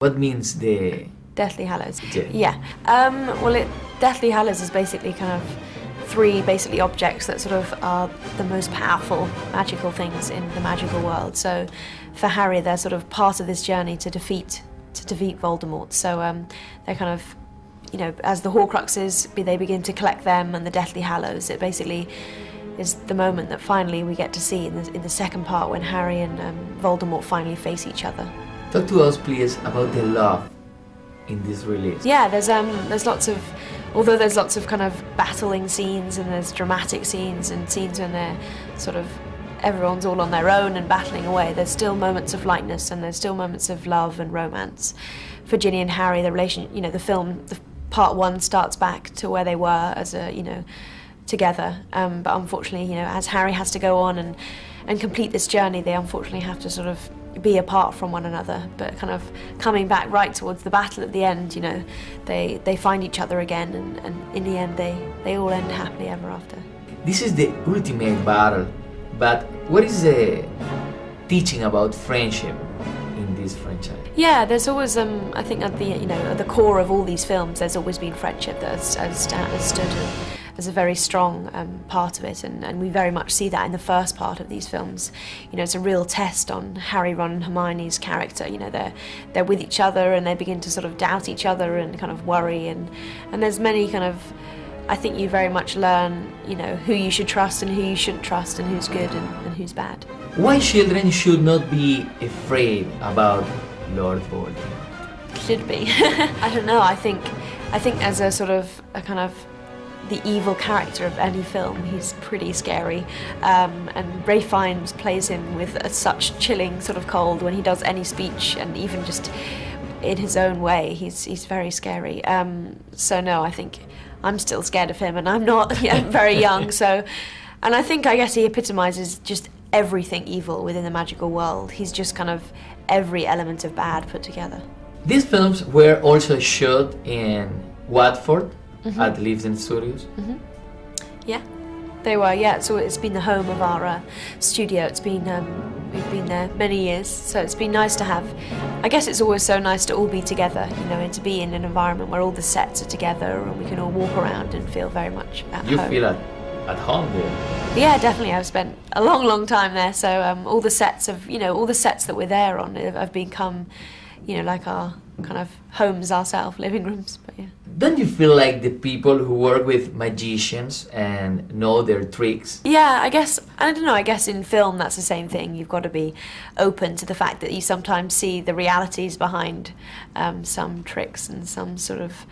What means the Deathly Hallows? Yeah. Deathly Hallows is basically kind of three objects that sort of are the most powerful magical things in the magical world. So for Harry, they're sort of part of this journey to defeat Voldemort. So they're kind of, you know, as the Horcruxes, they begin to collect them, and the Deathly Hallows, it basically is the moment that finally we get to see in the second part when Harry and Voldemort finally face each other. Talk to us, please, about the love in this release. Yeah, there's lots of kind of battling scenes, and there's dramatic scenes and scenes when they're sort of everyone's all on their own and battling away. There's still moments of lightness, and there's still moments of love and romance. For Ginny and Harry, the relation, you know, the part one starts back to where they were as a, you know, together. But unfortunately, you know, as Harry has to go on and complete this journey, they unfortunately have to sort of be apart from one another, but kind of coming back right towards the battle at the end, you know, they find each other again, and in the end they all end happily ever after. This is the ultimate battle, but what is the teaching about friendship in this franchise? Yeah, there's always I think at the, you know, at the core of all these films, there's always been friendship that has stood as a very strong part of it, and we very much see that in the first part of these films. You know, it's a real test on Harry, Ron and Hermione's character. You know, they're with each other, and they begin to sort of doubt each other and kind of worry, and there's many kind of, I think you very much learn, you know, who you should trust and who you shouldn't trust, and who's good and who's bad. Why children should not be afraid about Lord Voldemort? Should be. I don't know, I think as a sort of a kind of the evil character of any film, he's pretty scary, and Ralph Fiennes plays him with such chilling sort of cold when he does any speech, and even just in his own way, he's very scary. So no, I think I'm still scared of him, and I'm not very young. So, and I guess he epitomizes just everything evil within the magical world. He's just kind of every element of bad put together. These films were also shot in Watford. Mm-hmm. At Leavesden Studios. Mm-hmm. Yeah, they were. Yeah, so it's been the home of our studio. It's been we've been there many years, so it's been nice to have. I guess it's always so nice to all be together, you know, and to be in an environment where all the sets are together and we can all walk around and feel very much at home. You feel at home there? Yeah, definitely. I've spent a long time there, so all the sets that we're there on have become, you know, like our kind of homes ourselves, living rooms. But yeah. Don't you feel like the people who work with magicians and know their tricks? Yeah, I don't know, I guess in film that's the same thing. You've got to be open to the fact that you sometimes see the realities behind some tricks and some sort of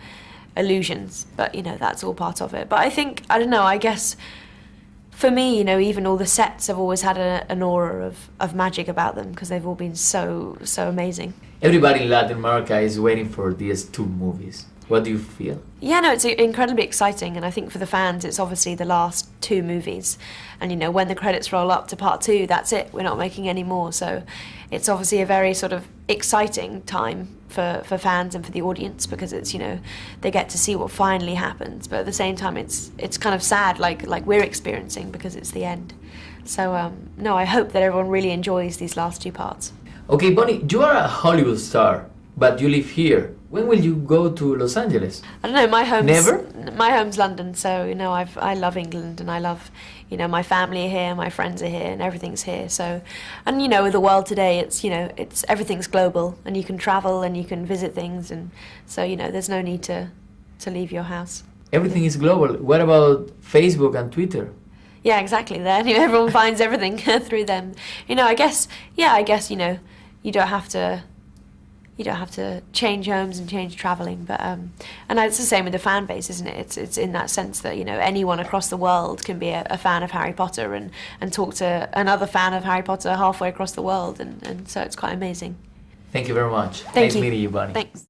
illusions, but you know, that's all part of it. But I guess for me, you know, even all the sets have always had an aura of magic about them, because they've all been so amazing. Everybody in Latin America is waiting for these two movies. What do you feel? Yeah, no, it's incredibly exciting, and I think for the fans it's obviously the last two movies, and you know, when the credits roll up to part two, that's it, we're not making any more. So it's obviously a very sort of exciting time for fans and for the audience, because it's, you know, they get to see what finally happens, but at the same time it's kind of sad, like we're experiencing, because it's the end. So no, I hope that everyone really enjoys these last two parts. Okay, Bonnie, you are a Hollywood star, but you live here. When will you go to Los Angeles? I don't know, Never? My home's London, so you know, I love England, and I love, you know, my family are here, my friends are here, and everything's here. So, and you know, with the world today, it's, you know, everything's global, and you can travel and you can visit things, and so, you know, there's no need to leave your house. Everything is global. What about Facebook and Twitter? Yeah, exactly. There, you know, everyone finds everything through them. You know, I guess, you know, you don't have to change homes and change travelling, but and it's the same with the fan base, isn't it? It's in that sense that, you know, anyone across the world can be a fan of Harry Potter and talk to another fan of Harry Potter halfway across the world, and so it's quite amazing. Thank you very much. Thank you. Nice meeting you, Bonnie. Thanks.